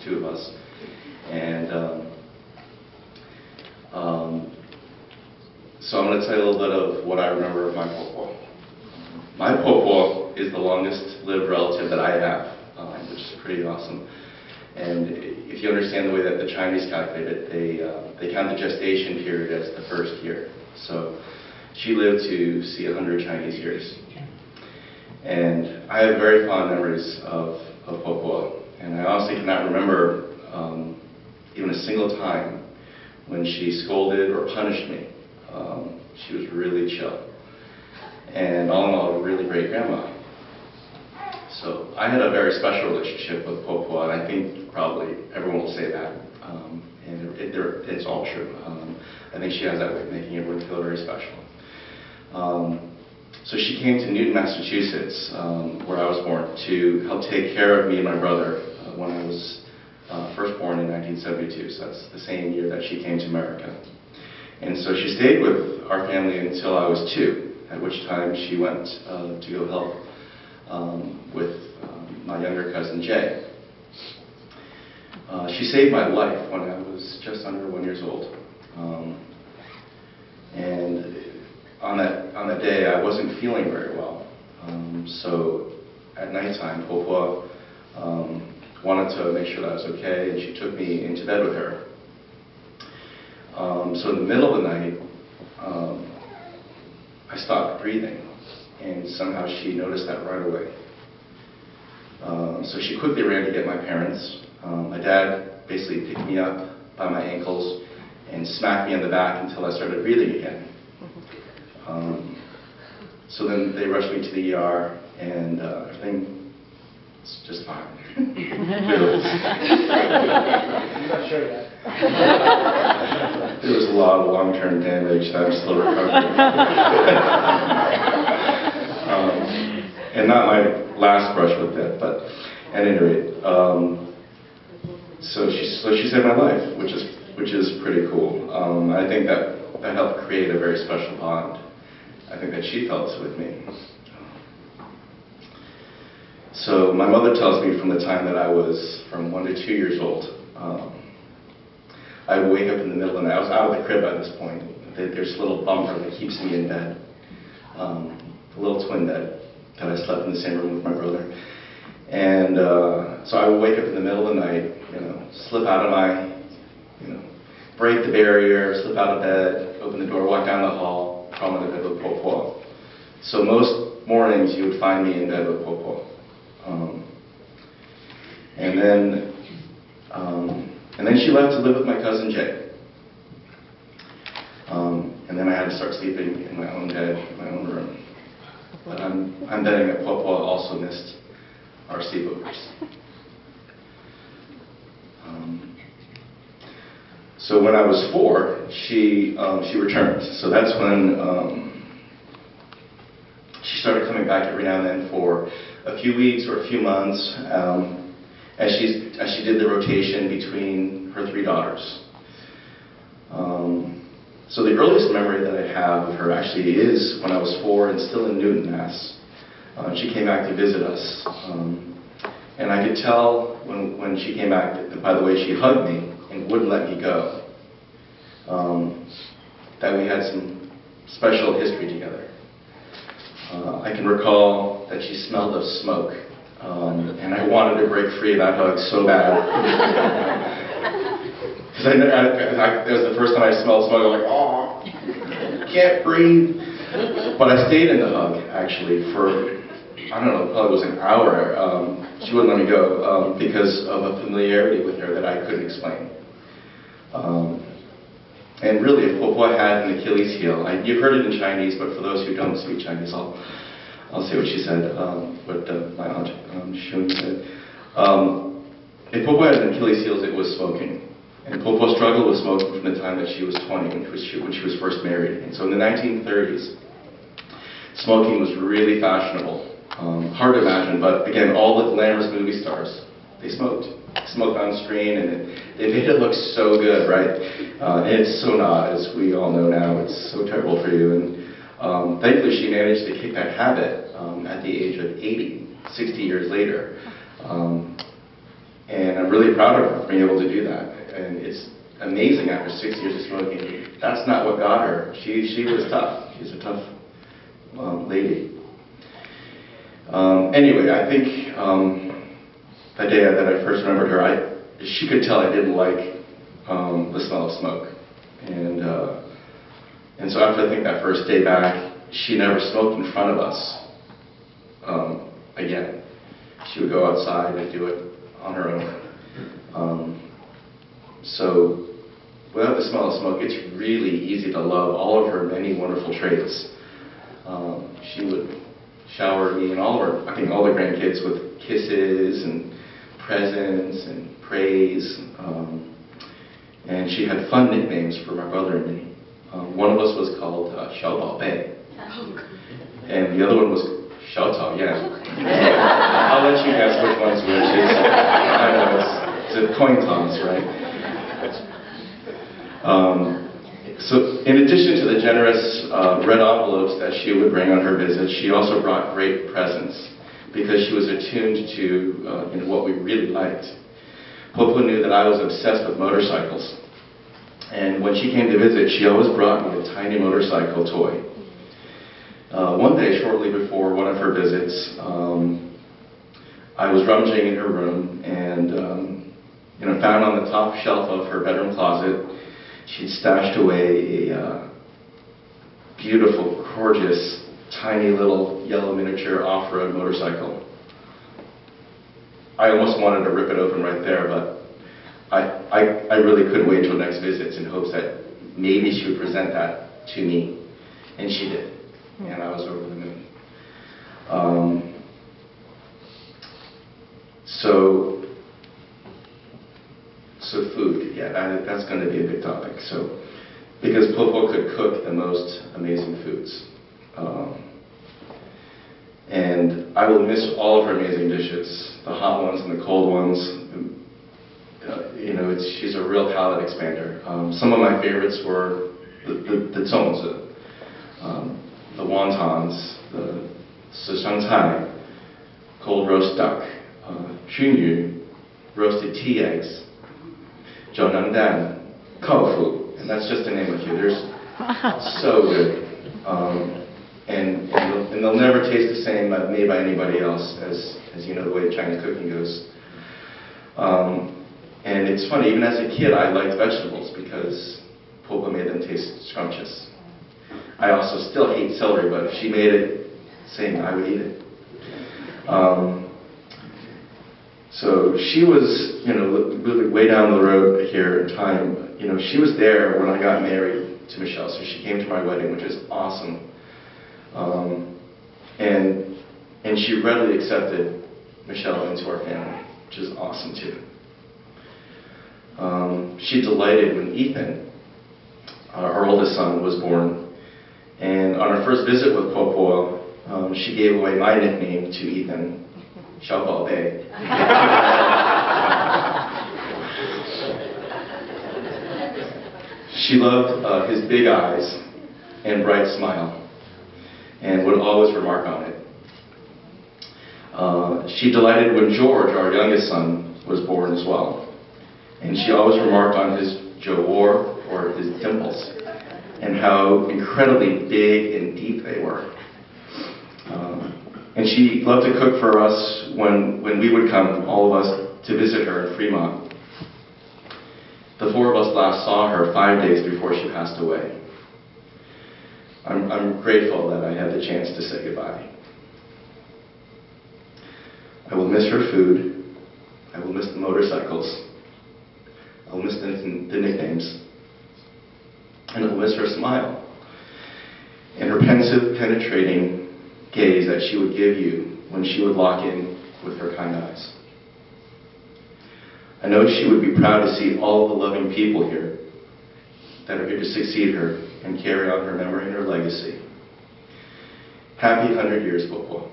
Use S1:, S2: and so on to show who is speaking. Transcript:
S1: two of us. And so I'm going to tell you a little bit of what I remember of my popo. My popo is the longest lived relative that I have, which is pretty awesome. And if you understand the way that the Chinese calculate it, they count the gestation period as the first year. So she lived to see 100 Chinese years. And I have very fond memories of popo. And I honestly cannot remember even a single time when she scolded or punished me. She was really chill. And all in all, a really great grandma. So I had a very special relationship with popo, and I think probably everyone will say that. And it's all true. I think she has that way of making everyone feel very special. So she came to Newton, Massachusetts, where I was born, to help take care of me and my brother when I was first born in 1972. So that's the same year that she came to America. And so she stayed with our family until I was 2, at which time she went to go help with my younger cousin Jay. She saved my life when I was just under 1 year old. And on that day, I wasn't feeling very well. So at nighttime, popo wanted to make sure that I was okay, and she took me into bed with her. So in the middle of the night, I stopped breathing, and somehow she noticed that right away. So she quickly ran to get my parents. My dad basically picked me up by my ankles and smacked me on the back until I started breathing again. So then they rushed me to the ER, and everything was just fine.
S2: I'm not sure yet.
S1: There was a lot of long-term damage that I'm still recovering. And not my last brush with death, but at any rate, so she saved my life, which is pretty cool. I think that helped create a very special bond. I think that she felt with me. So my mother tells me from the time that I was from 1 to 2 years old, I would wake up in the middle of the night. I was out of the crib by this point. There's a little bumper that keeps me in bed, a little twin bed that I slept in the same room with my brother. And so I would wake up in the middle of the night, slip out of my, break the barrier, slip out of bed, open the door, walk down the hall, crawl into bed with popo. So most mornings you would find me in bed with popo. And then she left to live with my cousin Jay. And then I had to start sleeping in my own bed, in my own room. But I'm betting that popo also missed our sleepovers. So when I was 4, she returned. So that's when she started coming back every now and then for a few weeks or a few months, as she did the rotation between her 3 daughters. So the earliest memory that I have of her actually is when I was 4 and still in Newton, Mass. She came back to visit us, and I could tell when she came back, by the way she hugged me and wouldn't let me go, that we had some special history together. I can recall that she smelled of smoke, and I wanted to break free of that hug so bad. Because it was the first time I smelled smoke. I'm like, oh, can't breathe. But I stayed in the hug, actually, for, I don't know, probably was an hour. She wouldn't let me go because of a familiarity with her that I couldn't explain. And really, if popo had an Achilles heel, you've heard it in Chinese, but for those who don't speak Chinese, I'll say what she said, what my aunt Shun said. If popo had an Achilles heel, it was smoking. And popo struggled with smoking from the time that she was 20, when she was first married. And so in the 1930s, smoking was really fashionable. Hard to imagine, but again, all the glamorous movie stars, they smoked. Smoked on screen, and they made it look so good, right? And it's so not, as we all know now. It's so terrible for you. And thankfully, she managed to kick that habit at the age of 80, 60 years later. And I'm really proud of her for being able to do that. And it's amazing after 6 years of smoking. That's not what got her. She was tough. She's a tough lady. Anyway, I think that day that I first remembered her, she could tell I didn't like the smell of smoke. And so after I think that first day back, she never smoked in front of us again. She would go outside and do it on her own. So without the smell of smoke, it's really easy to love all of her many wonderful traits. She would shower me and all the grandkids with kisses and presents and praise. And she had fun nicknames for my brother and me. One of us was called Xiao Bao Bei, and the other one was Xiao Cao Yan. I'll let you guess which one's which. I know, it's a coin toss, right? So in addition to the generous red envelopes that she would bring on her visits, she also brought great presents because she was attuned to what we really liked. Popo knew that I was obsessed with motorcycles. And when she came to visit, she always brought me a tiny motorcycle toy. One day, shortly before one of her visits, I was rummaging in her room and found on the top shelf of her bedroom closet, she'd stashed away a beautiful, gorgeous, tiny little yellow miniature off-road motorcycle. I almost wanted to rip it open right there, but I really couldn't wait until next visits in hopes that maybe she would present that to me. And she did. And I was over the moon. So food, yeah, that's going to be a big topic. So, because Popo could cook the most amazing foods. And I will miss all of her amazing dishes, the hot ones and the cold ones. She's a real palate expander. Some of my favorites were the zongzi, the wontons, the sishangcai, cold roast duck, xunyu, roasted tea eggs, zhounangdan, kaofu, and that's just to name a few. They're so good. And they'll never taste the same made by anybody else, as you know the way Chinese cooking goes. And it's funny, even as a kid, I liked vegetables because Popo made them taste scrumptious. I also still hate celery, but if she made it, I would eat it. So she was, really way down the road here in time. She was there when I got married to Michelle, so she came to my wedding, which is awesome. And she readily accepted Michelle into our family, which is awesome too. She delighted when Ethan, our oldest son, was born. And on our first visit with Popo, she gave away my nickname to Ethan, Xiao Bao Bei. She loved his big eyes and bright smile, and would always remark on it. She delighted when George, our youngest son, was born as well. And she always remarked on his jawor, or his dimples, and how incredibly big and deep they were. And she loved to cook for us when we would come, all of us, to visit her in Fremont. The four of us last saw her 5 days before she passed away. I'm grateful that I had the chance to say goodbye. I will miss her food. I will miss the motorcycles. I will miss the nicknames. And I will miss her smile and her pensive, penetrating gaze that she would give you when she would lock in with her kind eyes. I know she would be proud to see all the loving people here that are here to succeed her and carry on her memory and her legacy. Happy 100 years, Popo.